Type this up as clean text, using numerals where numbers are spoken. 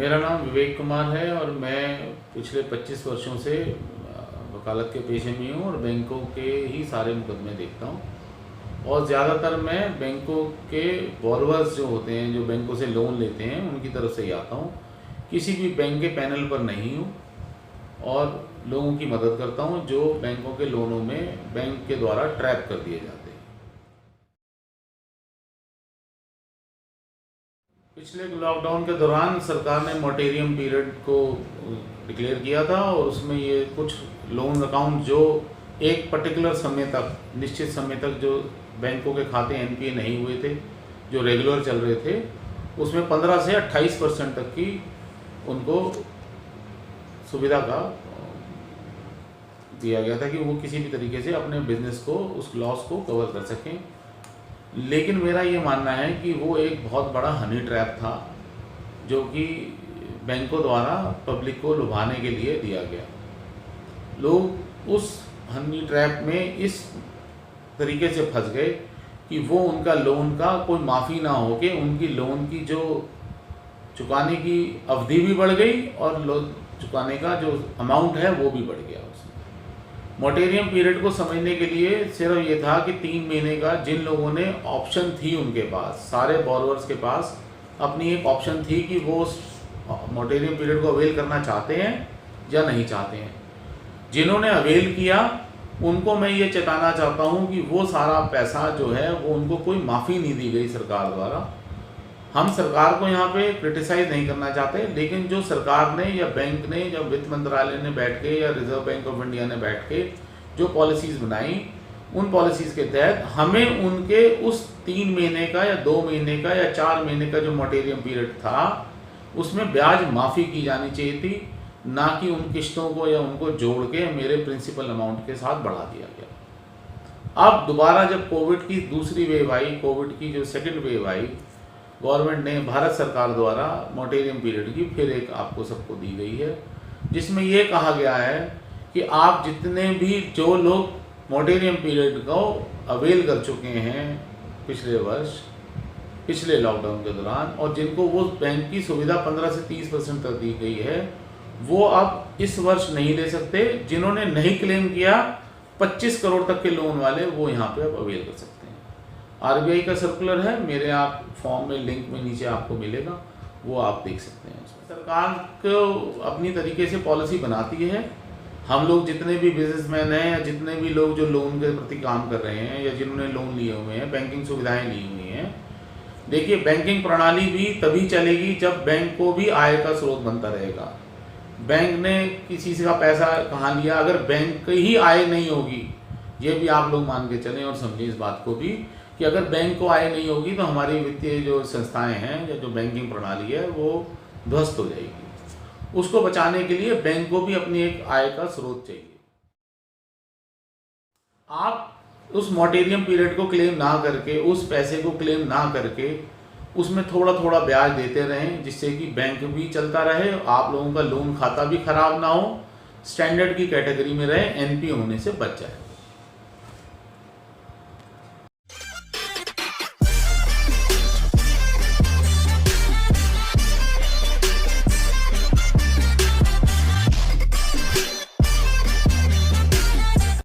मेरा नाम विवेक कुमार है और मैं पिछले 25 वर्षों से वकालत के पेशे में हूँ और बैंकों के ही सारे मुकदमे देखता हूँ। और ज़्यादातर मैं बैंकों के बोरोवर्स जो होते हैं, जो बैंकों से लोन लेते हैं, उनकी तरफ से ही आता हूँ। किसी भी बैंक के पैनल पर नहीं हूँ और लोगों की मदद करता हूँ जो बैंकों के लोनों में बैंक के द्वारा ट्रैप कर दिए जाते हैं। पिछले लॉकडाउन के दौरान सरकार ने मोरेटोरियम पीरियड को डिक्लेयर किया था और उसमें ये कुछ लोन अकाउंट जो एक पर्टिकुलर समय तक, निश्चित समय तक जो बैंकों के खाते एनपीए नहीं हुए थे, जो रेगुलर चल रहे थे, उसमें 15 से 28% तक की उनको सुविधा का दिया गया था कि वो किसी भी तरीके से अपने बिजनेस को, उस लॉस को कवर कर सकें। लेकिन मेरा ये मानना है कि वो एक बहुत बड़ा हनी ट्रैप था जो कि बैंकों द्वारा पब्लिक को लुभाने के लिए दिया गया। लोग उस हनी ट्रैप में इस तरीके से फंस गए कि वो उनका लोन का कोई माफ़ी ना हो के उनकी लोन की जो चुकाने की अवधि भी बढ़ गई और लोन चुकाने का जो अमाउंट है वो भी बढ़ गया। उसमें मोरेटोरियम पीरियड को समझने के लिए सिर्फ ये था कि 3 महीने का जिन लोगों ने ऑप्शन थी, उनके पास, सारे बोरोवर्स के पास अपनी एक ऑप्शन थी कि वो मोरेटोरियम पीरियड को अवेल करना चाहते हैं या नहीं चाहते हैं। जिन्होंने अवेल किया उनको मैं ये चेताना चाहता हूँ कि वो सारा पैसा जो है वो उनको कोई माफ़ी नहीं दी गई सरकार द्वारा। हम सरकार को यहाँ पे क्रिटिसाइज नहीं करना चाहते, लेकिन जो सरकार ने या बैंक ने या वित्त मंत्रालय ने बैठ के या रिजर्व बैंक ऑफ इंडिया ने बैठ के जो पॉलिसीज़ बनाई, उन पॉलिसीज़ के तहत हमें उनके उस 3 महीने का या 2 महीने का या 4 महीने का जो मोरेटोरियम पीरियड था उसमें ब्याज माफ़ी की जानी चाहिए थी, ना कि उन किस्तों को या उनको जोड़ के मेरे प्रिंसिपल अमाउंट के साथ बढ़ा दिया गया। अब दोबारा जब कोविड की दूसरी वेव आई, कोविड की जो सेकेंड वेव आई, गवर्नमेंट ने, भारत सरकार द्वारा मोरेटोरियम पीरियड की फिर एक आपको सबको दी गई है, जिसमें ये कहा गया है कि आप जितने भी जो लोग मोरेटोरियम पीरियड को अवेल कर चुके हैं पिछले वर्ष, पिछले लॉकडाउन के दौरान, और जिनको वो बैंक की सुविधा 15 से 30% तक दी गई है, वो अब इस वर्ष नहीं ले सकते। जिन्होंने नहीं क्लेम किया, 25 करोड़ तक के लोन वाले, वो यहाँ पे अब अवेल कर सकते हैं। आरबीआई का सर्कुलर है, मेरे आप फॉर्म में लिंक में नीचे आपको मिलेगा, वो आप देख सकते हैं। सरकार को अपनी तरीके से पॉलिसी बनाती है। हम लोग जितने भी बिजनेसमैन हैं या जितने भी लोग जो लोन के प्रति काम कर रहे हैं या जिन्होंने लोन लिए हुए हैं, बैंकिंग सुविधाएं ली हुई हैं, देखिए बैंकिंग प्रणाली भी तभी चलेगी जब बैंक को भी आय का स्रोत बनता रहेगा। बैंक ने किसी से का पैसा कहाँ लिया, अगर बैंक की ही आय नहीं होगी, ये भी आप लोग मान के चलें और समझें इस बात को भी कि अगर बैंक को आय नहीं होगी तो हमारी वित्तीय जो संस्थाएं हैं या जो बैंकिंग प्रणाली है वो ध्वस्त हो जाएगी। उसको बचाने के लिए बैंक को भी अपनी एक आय का स्रोत चाहिए। आप उस मोरेटोरियम पीरियड को क्लेम ना करके, उस पैसे को क्लेम ना करके उसमें थोड़ा थोड़ा ब्याज देते रहें, जिससे कि बैंक भी चलता रहे, आप लोगों का लोन खाता भी खराब ना हो, स्टैंडर्ड की कैटेगरी में रहे, एनपीए होने से बच जाए।